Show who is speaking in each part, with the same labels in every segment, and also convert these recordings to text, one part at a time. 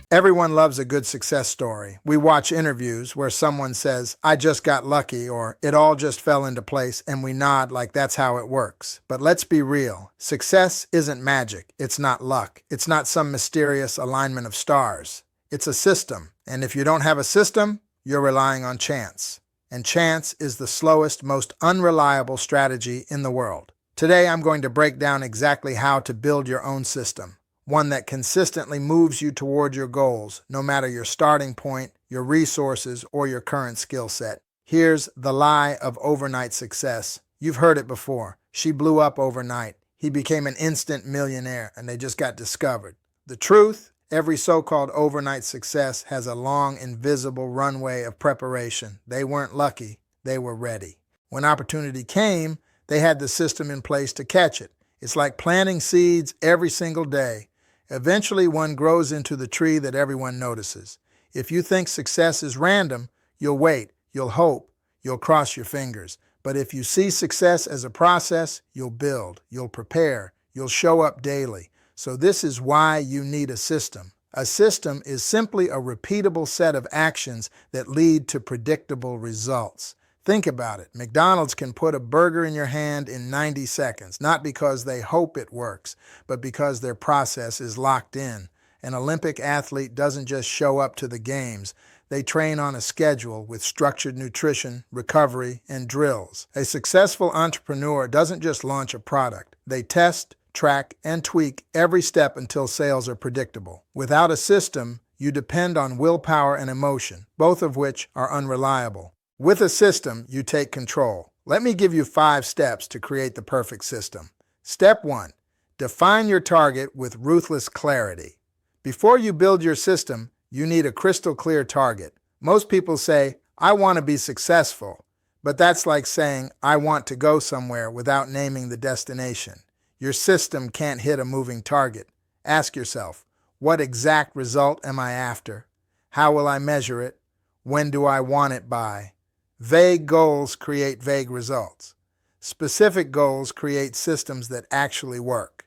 Speaker 1: Everyone loves a good success story. We watch interviews where someone says, I just got lucky, or it all just fell into place, and we nod like that's how it works. But let's be real. Success isn't magic. It's not luck. It's not some mysterious alignment of stars. It's a system. And if you don't have a system, you're relying on chance. And chance is the slowest, most unreliable strategy in the world. Today, I'm going to break down exactly how to build your own system. One that consistently moves you toward your goals, no matter your starting point, your resources, or your current skill set. Here's the lie of overnight success. You've heard it before. She blew up overnight. He became an instant millionaire, and they just got discovered. The truth? Every so-called overnight success has a long, invisible runway of preparation. They weren't lucky. They were ready. When opportunity came, they had the system in place to catch it. It's like planting seeds every single day. Eventually, one grows into the tree that everyone notices. If you think success is random, you'll wait, you'll hope, you'll cross your fingers. But if you see success as a process, you'll build, you'll prepare, you'll show up daily. So this is why you need a system. A system is simply a repeatable set of actions that lead to predictable results. Think about it. McDonald's can put a burger in your hand in 90 seconds, not because they hope it works, but because their process is locked in. An Olympic athlete doesn't just show up to the games. They train on a schedule with structured nutrition, recovery, and drills. A successful entrepreneur doesn't just launch a product. They test, track, and tweak every step until sales are predictable. Without a system, you depend on willpower and emotion, both of which are unreliable. With a system, you take control. Let me give you 5 steps to create the perfect system. Step 1. Define your target with ruthless clarity. Before you build your system, you need a crystal clear target. Most people say, I want to be successful, but that's like saying, I want to go somewhere without naming the destination. Your system can't hit a moving target. Ask yourself, what exact result am I after? How will I measure it? When do I want it by? Vague goals create vague results. Specific goals create systems that actually work.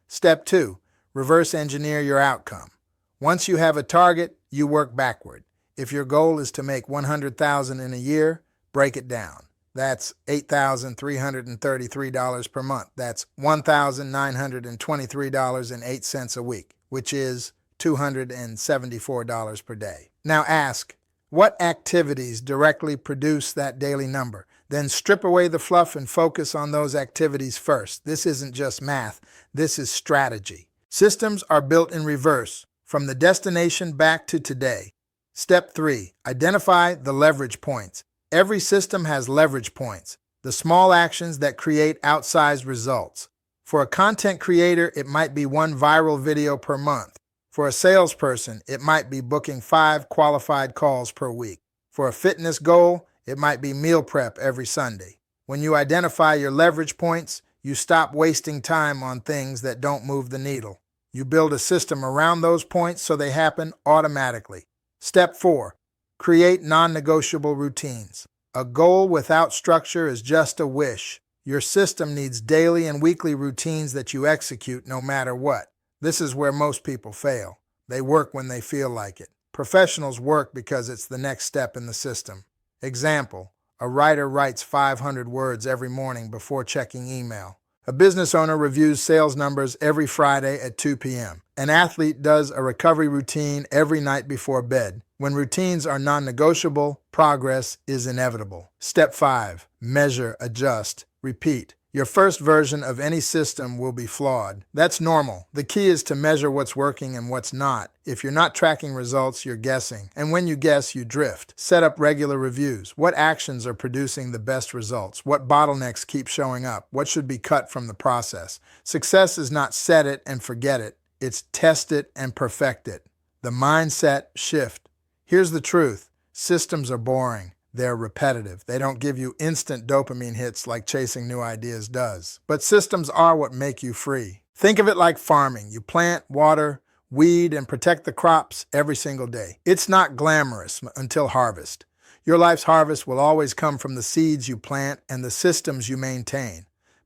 Speaker 1: Step 2. Reverse engineer your outcome. Once you have a target, you work backward. If your goal is to make $100,000 in a year, break it down. That's $8,333 per month. That's $1,923.08 a week, which is $274 per day. Now ask, what activities directly produce that daily number? Then strip away the fluff and focus on those activities first. This isn't just math. This is strategy. Systems are built in reverse, from the destination back to today. Step 3. Identify the leverage points. Every system has leverage points, the small actions that create outsized results. For a content creator, it might be 1 viral video per month. For a salesperson, it might be booking 5 qualified calls per week. For a fitness goal, it might be meal prep every Sunday. When you identify your leverage points, you stop wasting time on things that don't move the needle. You build a system around those points so they happen automatically. Step 4. Create non-negotiable routines. A goal without structure is just a wish. Your system needs daily and weekly routines that you execute no matter what. This is where most people fail. They work when they feel like it. Professionals work because it's the next step in the system. Example, a writer writes 500 words every morning before checking email. A business owner reviews sales numbers every Friday at 2 p.m. An athlete does a recovery routine every night before bed. When routines are non-negotiable, progress is inevitable. Step 5. Measure, adjust, repeat. Your first version of any system will be flawed. That's normal. The key is to measure what's working and what's not. If you're not tracking results, you're guessing. And when you guess, you drift. Set up regular reviews. What actions are producing the best results? What bottlenecks keep showing up? What should be cut from the process? Success is not set it and forget it. It's test it and perfect it. The mindset shift. Here's the truth. Systems are boring. They're repetitive. They don't give you instant dopamine hits like chasing new ideas does. But systems are what make you free. Think of it like farming. You plant, water, weed, and protect the crops every single day. It's not glamorous until harvest. Your life's harvest will always come from the seeds you plant and the systems you maintain.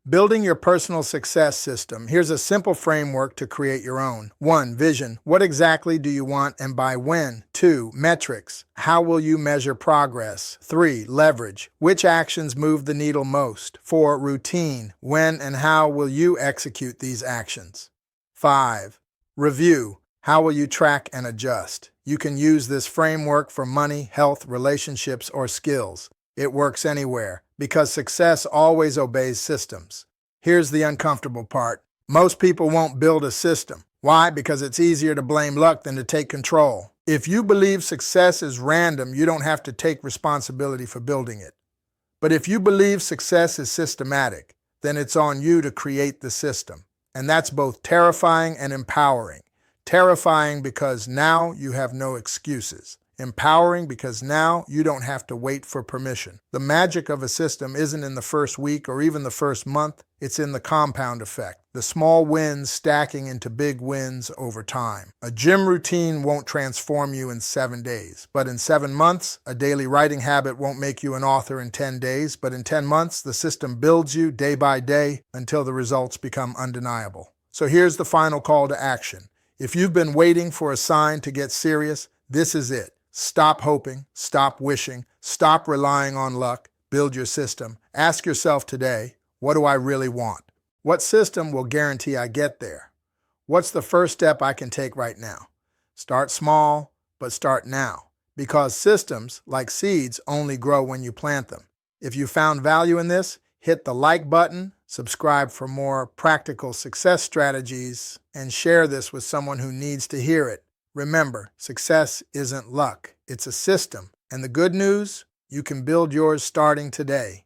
Speaker 1: Building your personal success system. Here's a simple framework to create your own. 1. Vision. What exactly do you want and by when? 2. Metrics. How will you measure progress? 3. Leverage. Which actions move the needle most? 4. Routine. When and how will you execute these actions? 5. Review. How will you track and adjust? You can use this framework for money, health, relationships, or skills. It works anywhere, because success always obeys systems. Here's the uncomfortable part. Most people won't build a system. Why? Because it's easier to blame luck than to take control. If you believe success is random, you don't have to take responsibility for building it. But if you believe success is systematic, then it's on you to create the system. And that's both terrifying and empowering. Terrifying because now you have no excuses. Empowering because now you don't have to wait for permission. The magic of a system isn't in the first week or even the first month, it's in the compound effect. The small wins stacking into big wins over time. A gym routine won't transform you in 7 days, but in 7 months, a daily writing habit won't make you an author in 10 days, but in 10 months, the system builds you day by day until the results become undeniable. So here's the final call to action. If you've been waiting for a sign to get serious, this is it. Stop hoping, stop wishing, stop relying on luck, build your system. Ask yourself today, what do I really want? What system will guarantee I get there? What's the first step I can take right now? Start small, but start now. Because systems, like seeds, only grow when you plant them. If you found value in this, hit the like button, subscribe for more practical success strategies, and share this with someone who needs to hear it. Remember, success isn't luck, it's a system. And the good news, you can build yours starting today.